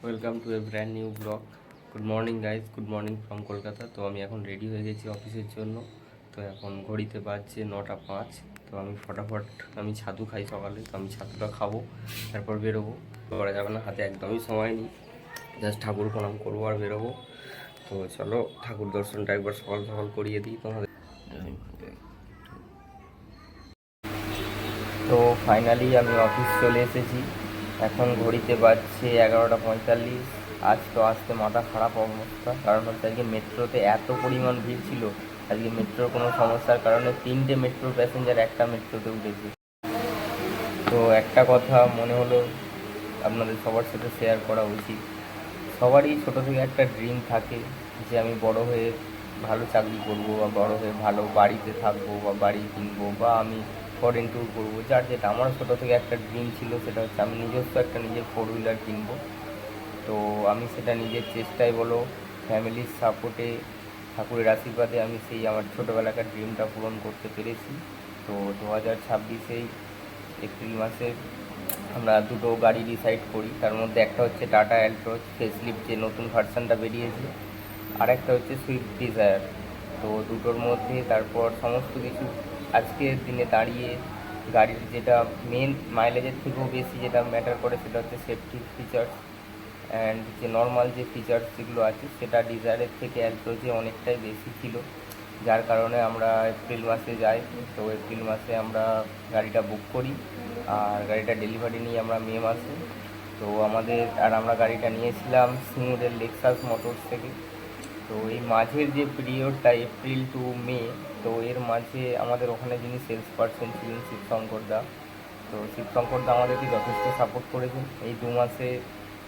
Welcome to A brand new blog. Good morning guys, good morning from Kolkata. তো আমি এখন ready হয়ে গেছি অফিসের জন্য। তো এখন ঘড়িতে বাজছে 9টা 5। তো আমি ফটাফট ছাতু খাই সকালে, তো আমি ছাতুটা খাবো, তারপর বেরোবো। করা যাবে না, হাতে একদমই সময় নেই, জাস্ট ঠাকুর প্রণাম করবো আর বেরোবো। তো চলো ঠাকুর দর্শনটা একবার সকাল সকাল করিয়ে দিই তোমাদের। তো ফাইনালি আমি অফিস চলে এসেছি। এখন ঘড়িতে বাজছে 11টা 45। আজ তো আসতে মাথা খারাপ অবস্থা, কারণ হচ্ছে আজকে মেট্রোতে এত পরিমাণ ভিড় ছিল। আজকে মেট্রোর কোনো সমস্যার কারণে 3টে মেট্রোর প্যাসেঞ্জার একটা মেট্রোতে উঠেছে। তো একটা কথা মনে হলো আপনাদের সবার সাথে শেয়ার করা উচিত। সবারই ছোটো থেকে একটা ড্রিম থাকে যে আমি বড় হয়ে ভালো চাকরি করবো, বা বড় হয়ে ভালো বাড়িতে থাকবো, বা বাড়ি কিনবো, বা আমি ফরেন ট্যুর করবো। যার যেটা, আমার ছোটো থেকে একটা ড্রিম ছিল, সেটা হচ্ছে আমি নিজস্ব একটা নিজের 4 হুইলার কিনবো। তো আমি সেটা নিজের চেষ্টায় বলো, ফ্যামিলির সাপোর্টে, ঠাকুরের আশীর্বাদে আমি সেই আমার ছোটোবেলাকার ড্রিমটা পূরণ করতে পেরেছি। তো 2026 এপ্রিল মাসে আমরা দুটো গাড়ি ডিসাইড করি। তার মধ্যে একটা হচ্ছে টাটা অ্যালট্রোজ ফেসলিফট, যে নতুন ভার্সানটা বেরিয়েছে, আর একটা হচ্ছে সুইফট ডিজায়ার। তো দুটোর মধ্যে তারপর সমস্ত কিছু আজকের দিনে দাঁড়িয়ে গাড়ির যেটা মেন মাইলেজের থেকেও বেশি যেটা ম্যাটার করে, সেটা হচ্ছে সেফটি ফিচার্স অ্যান্ড যে নর্মাল যে ফিচার্স যেগুলো আছে, সেটা ডিজায়ারের থেকে অ্যালট্রোজে অনেকটাই বেশি ছিল। যার কারণে আমরা এপ্রিল মাসে যাই। তো এপ্রিল মাসে আমরা গাড়িটা বুক করি, আর গাড়িটা ডেলিভারি নিই আমরা মে মাসে। তো আমরা গাড়িটা নিয়েছিলাম সিঙ্গুরের লেক্সাস মোটরস থেকে। তো এই মাঝের যে পিরিয়ডটা এপ্রিল টু মে, তো এর মাঝে আমাদের ওখানে যিনি সেলস পার্সন ছিলেন শিবশঙ্করদা, তো শিবশঙ্করদা আমাদেরকে যথেষ্ট সাপোর্ট করেছেন। এই 2 মাসে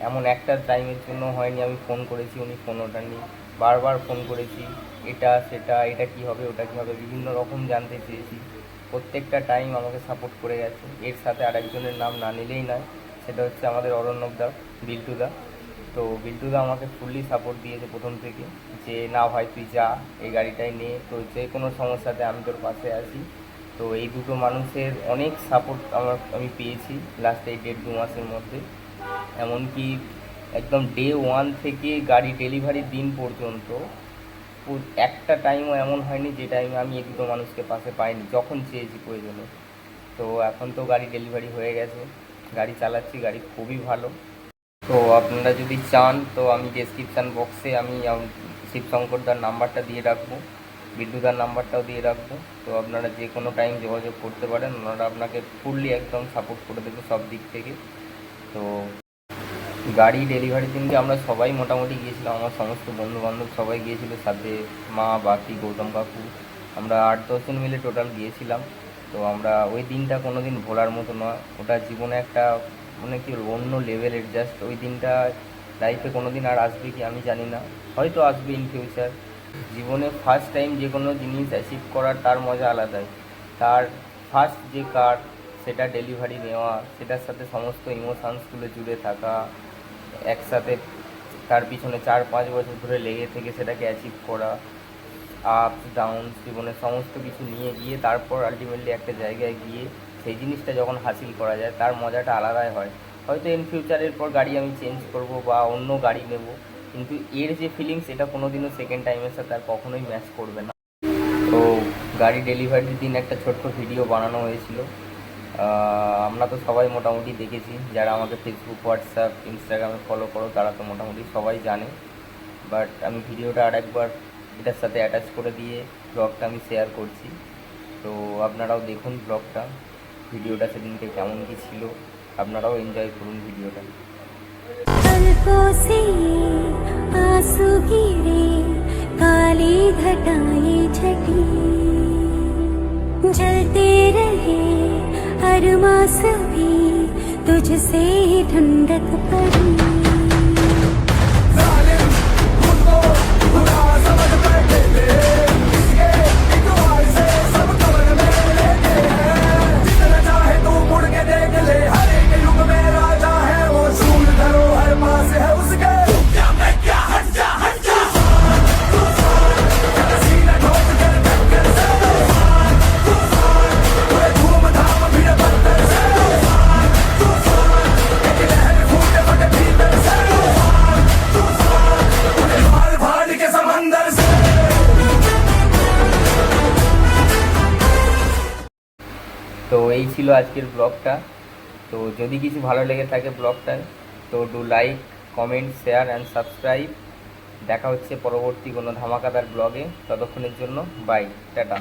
এমন একটা টাইমের জন্য হয়নি আমি ফোন করেছি উনি ফোন ওঠাননি, বারবার ফোন করেছি, এটা সেটা, এটা কী হবে, ওটা কী হবে, বিভিন্ন রকম জানতে চেয়েছি। প্রত্যেকটা টাইম আমাকে সাপোর্ট করে গেছে। এর সাথে আরেকজনের নাম না নিলেই নয়, সেটা হচ্ছে আমাদের অরণ্যবদা, বিল্টুদা। তো বিল্টুদা আমাকে ফুললি সাপোর্ট দিয়েছে প্রথম থেকে, যে না ভাই তুই যা, এই গাড়িটাই নে, তো যে কোনো সমস্যাতে আমি তোর পাশে আছি। তো এই দুটো মানুষের অনেক সাপোর্ট আমি পেয়েছি লাস্ট এই 1.5-2 মাসের মধ্যে। এমনকি একদম ডে 1 থেকে গাড়ি ডেলিভারির দিন পর্যন্ত একটা টাইমও এমন হয়নি যে টাইমে আমি এই দুটো মানুষকে পাশে পাইনি, যখন চেয়েছি প্রয়োজনে। তো এখন তো গাড়ি ডেলিভারি হয়ে গেছে, গাড়ি চালাচ্ছি, গাড়ি খুবই ভালো। তো আপনারা যদি চান, তো আমি ডেসক্রিপশান বক্সে আমি শিবশঙ্করদার নাম্বারটা দিয়ে রাখবো, বিদ্যুদার নাম্বারটাও দিয়ে রাখবো। তো আপনারা যে কোনো টাইম যোগাযোগ করতে পারেন, ওনারা আপনাকে ফুললি একদম সাপোর্ট করে দেবে সব দিক থেকে। তো গাড়ি ডেলিভারির দিনকে আমরা সবাই মোটামুটি গিয়েছিলাম, আমার সমস্ত বন্ধুবান্ধব সবাই গিয়েছিল, সাথে মা, বাকি, গৌতম কাকু, আমরা 8-10 জন মিলে টোটাল গিয়েছিলাম। তো আমরা ওই দিনটা কোনো দিন ভোলার মতো নয়, ওটা জীবনে একটা মানে কি অন্য লেভেলের। জাস্ট ওই দিনটা লাইফে কোনো দিন আর আসবে কি আমি জানি না, হয়তো আসবে ইন ফিউচার। জীবনে ফার্স্ট টাইম যে কোনো জিনিস অ্যাচিভ করার তার মজা আলাদাই। তার ফার্স্ট যে কার, সেটা ডেলিভারি নেওয়া, সেটার সাথে সমস্ত ইমোশানসগুলো জুড়ে থাকা, একসাথে তার পিছনে 4-5 বছর ধরে লেগে থেকে সেটাকে অ্যাচিভ করা, আপস ডাউনস জীবনের সমস্ত কিছু নিয়ে গিয়ে তারপর আলটিমেটলি একটা জায়গায় গিয়ে সেই জিনিসটা যখন হাসিল করা যায়, তার মজাটা আলাদাই হয়। হয়তো ইন ফিউচারের পর গাড়ি আমি চেঞ্জ করব বা অন্য গাড়ি নেব, কিন্তু এর যে ফিলিংস, এটা কোনো দিনও সেকেন্ড টাইমের সাথে আর কখনোই ম্যাচ করবে না। তো গাড়ি ডেলিভারির দিন একটা ছোট্ট ভিডিও বানানো হয়েছিল, আমরা তো সবাই মোটামুটি দেখেছি, যারা আমাকে ফেসবুক, হোয়াটসঅ্যাপ, ইনস্টাগ্রামে ফলো করো তারা তো মোটামুটি সবাই জানে। বাট আমি ভিডিওটা আরেকবার এটার সাথে অ্যাটাচ করে দিয়ে ব্লগটা আমি শেয়ার করছি। তো আপনারাও দেখুন ব্লগটা, ভিডিওটা সেদিনকে কেমন কী ছিল, আপনারাও এনজয় করুন ভিডিওটা। आंसू गिरे, काली घटाएं छटी, जलते रहे अरमां सभी, तुझसे ठंडक पड़ी। তো এই ছিল আজকের ব্লগটা। তো যদি কিছু ভালো লেগে থাকে ব্লগটায়, তো do like, comment, share and subscribe. দেখা হচ্ছে পরবর্তী কোনো ধামাকাদার ব্লগে। ততক্ষণের জন্য বাই, টাটা।